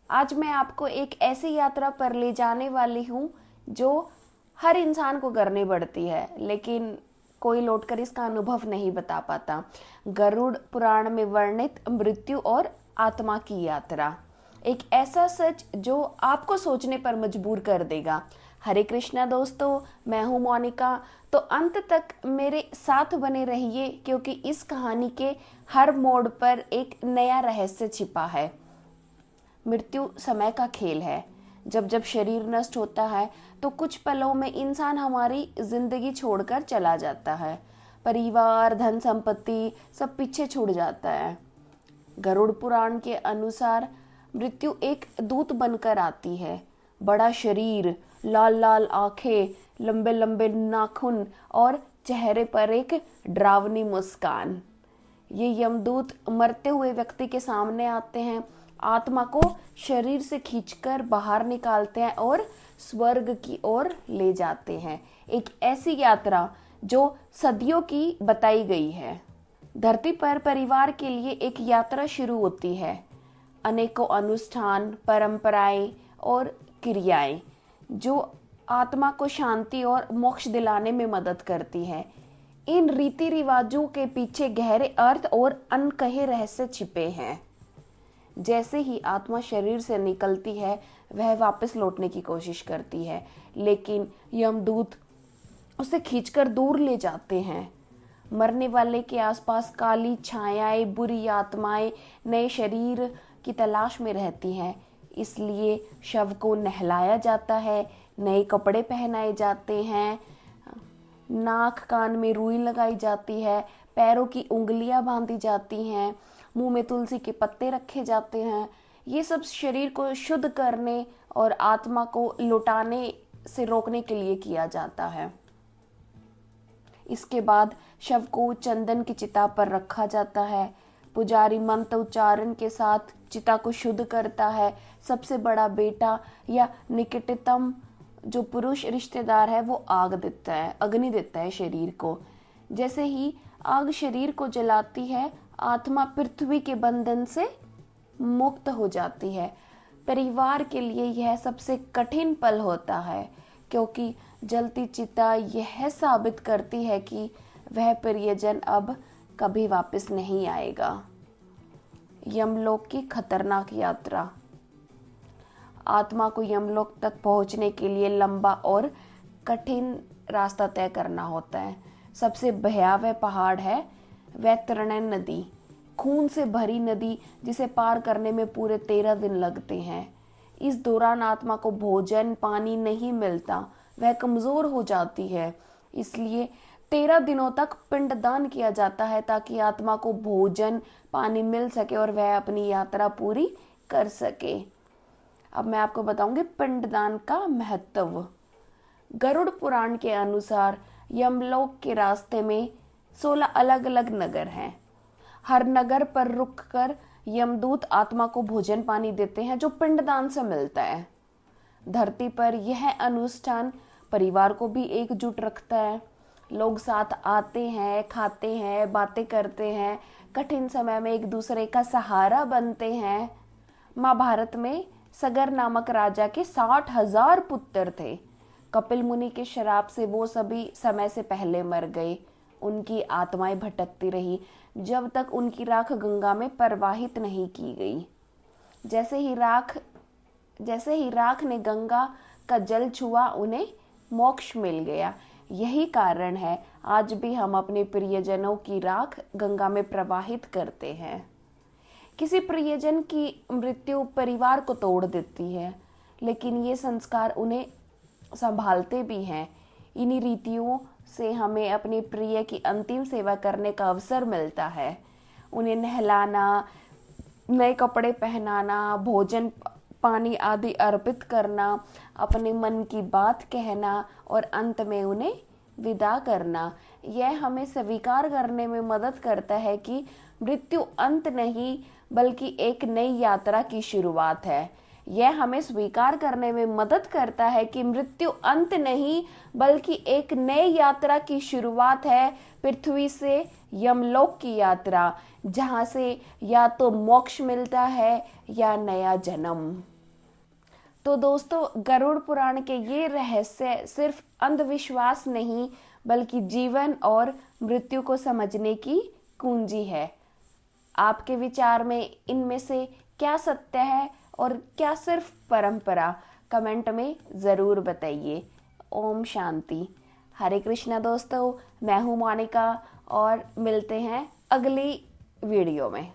आज मैं आपको एक ऐसी यात्रा पर ले जाने वाली हूँ जो हर इंसान को करनी पड़ती है, लेकिन कोई लौटकर इसका अनुभव नहीं बता पाता। गरुड़ पुराण में वर्णित मृत्यु और आत्मा की यात्रा, एक ऐसा सच जो आपको सोचने पर मजबूर कर देगा। हरे कृष्णा दोस्तों, मैं हूँ मोनिका। तो अंत तक मेरे साथ बने रहिए, क्योंकि इस कहानी के हर मोड़ पर एक नया रहस्य छिपा है। मृत्यु समय का खेल है। जब जब शरीर नष्ट होता है तो कुछ पलों में इंसान हमारी जिंदगी छोड़कर चला जाता है। परिवार, धन संपत्ति सब पीछे छूट जाता है। गरुड़ पुराण के अनुसार मृत्यु एक दूत बनकर आती है। बड़ा शरीर, लाल लाल आंखें, लंबे लंबे नाखून और चेहरे पर एक डरावनी मुस्कान। ये यमदूत मरते हुए व्यक्ति के सामने आते हैं, आत्मा को शरीर से खींचकर बाहर निकालते हैं और स्वर्ग की ओर ले जाते हैं। एक ऐसी यात्रा जो सदियों की बताई गई है। धरती पर परिवार के लिए एक यात्रा शुरू होती है। अनेकों अनुष्ठान, परंपराएं और क्रियाएं जो आत्मा को शांति और मोक्ष दिलाने में मदद करती है। इन रीति रिवाजों के पीछे गहरे अर्थ और अनकहे रहस्य छिपे हैं। जैसे ही आत्मा शरीर से निकलती है, वह वापस लौटने की कोशिश करती है, लेकिन यमदूत उसे खींचकर दूर ले जाते हैं। मरने वाले के आसपास काली छायाएं, बुरी आत्माएं नए शरीर की तलाश में रहती हैं। इसलिए शव को नहलाया जाता है, नए कपड़े पहनाए जाते हैं, नाक कान में रुई लगाई जाती है, पैरों की उंगलियां बांधी जाती हैं, मुंह में तुलसी के पत्ते रखे जाते हैं। ये सब शरीर को शुद्ध करने और आत्मा को लौटाने से रोकने के लिए किया जाता है। इसके बाद शव को चंदन की चिता पर रखा जाता है। पुजारी मंत्र उच्चारण के साथ चिता को शुद्ध करता है। सबसे बड़ा बेटा या निकटतम जो पुरुष रिश्तेदार है वो अग्नि देता है शरीर को। जैसे ही आग शरीर को जलाती है, आत्मा पृथ्वी के बंधन से मुक्त हो जाती है। परिवार के लिए यह सबसे कठिन पल होता है, क्योंकि जलती चिता यह साबित करती है कि वह प्रियजन अब कभी वापस नहीं आएगा। यमलोक की खतरनाक यात्रा। आत्मा को यमलोक तक पहुंचने के लिए लंबा और कठिन रास्ता तय करना होता है। सबसे भयावह पहाड़ है वैतरणी नदी, खून से भरी नदी जिसे पार करने में पूरे 13 दिन लगते हैं। इस दौरान आत्मा को भोजन पानी नहीं मिलता, वह कमजोर हो जाती है। इसलिए 13 दिनों तक पिंडदान किया जाता है, ताकि आत्मा को भोजन पानी मिल सके और वह अपनी यात्रा पूरी कर सके। अब मैं आपको बताऊंगी पिंडदान का महत्व। गरुड़ पुराण के अनुसार यमलोक के रास्ते में 16 अलग अलग नगर हैं। हर नगर पर रुककर यमदूत आत्मा को भोजन पानी देते हैं जो पिंडदान से मिलता है। धरती पर यह अनुष्ठान परिवार को भी एकजुट रखता है। लोग साथ आते हैं, खाते हैं, बातें करते हैं, कठिन समय में एक दूसरे का सहारा बनते हैं। महाभारत में सगर नामक राजा के 60,000 पुत्र थे। कपिल मुनि के श्राप से वो सभी समय से पहले मर गए। उनकी आत्माएं भटकती रही जब तक उनकी राख गंगा में प्रवाहित नहीं की गई। जैसे ही राख ने गंगा का जल छुआ, उन्हें मोक्ष मिल गया। यही कारण है आज भी हम अपने प्रियजनों की राख गंगा में प्रवाहित करते हैं। किसी प्रियजन की मृत्यु परिवार को तोड़ देती है, लेकिन ये संस्कार उन्हें संभालते भी हैं। इन्हीं रीतियों से हमें अपने प्रिय की अंतिम सेवा करने का अवसर मिलता है। उन्हें नहलाना, नए कपड़े पहनाना, भोजन पानी आदि अर्पित करना, अपने मन की बात कहना और अंत में उन्हें विदा करना। यह हमें स्वीकार करने में मदद करता है कि मृत्यु अंत नहीं, बल्कि एक नई यात्रा की शुरुआत है। यह हमें स्वीकार करने में मदद करता है कि मृत्यु अंत नहीं, बल्कि एक नई यात्रा की शुरुआत है। पृथ्वी से यमलोक की यात्रा, जहां से या तो मोक्ष मिलता है या नया जन्म। तो दोस्तों, गरुड़ पुराण के ये रहस्य सिर्फ अंधविश्वास नहीं बल्कि जीवन और मृत्यु को समझने की कुंजी है। आपके विचार में इनमें से क्या सत्य है और क्या सिर्फ परंपरा? कमेंट में ज़रूर बताइए। ओम शांति। हरे कृष्णा दोस्तों, मैं हूँ मोनिका और मिलते हैं अगली वीडियो में।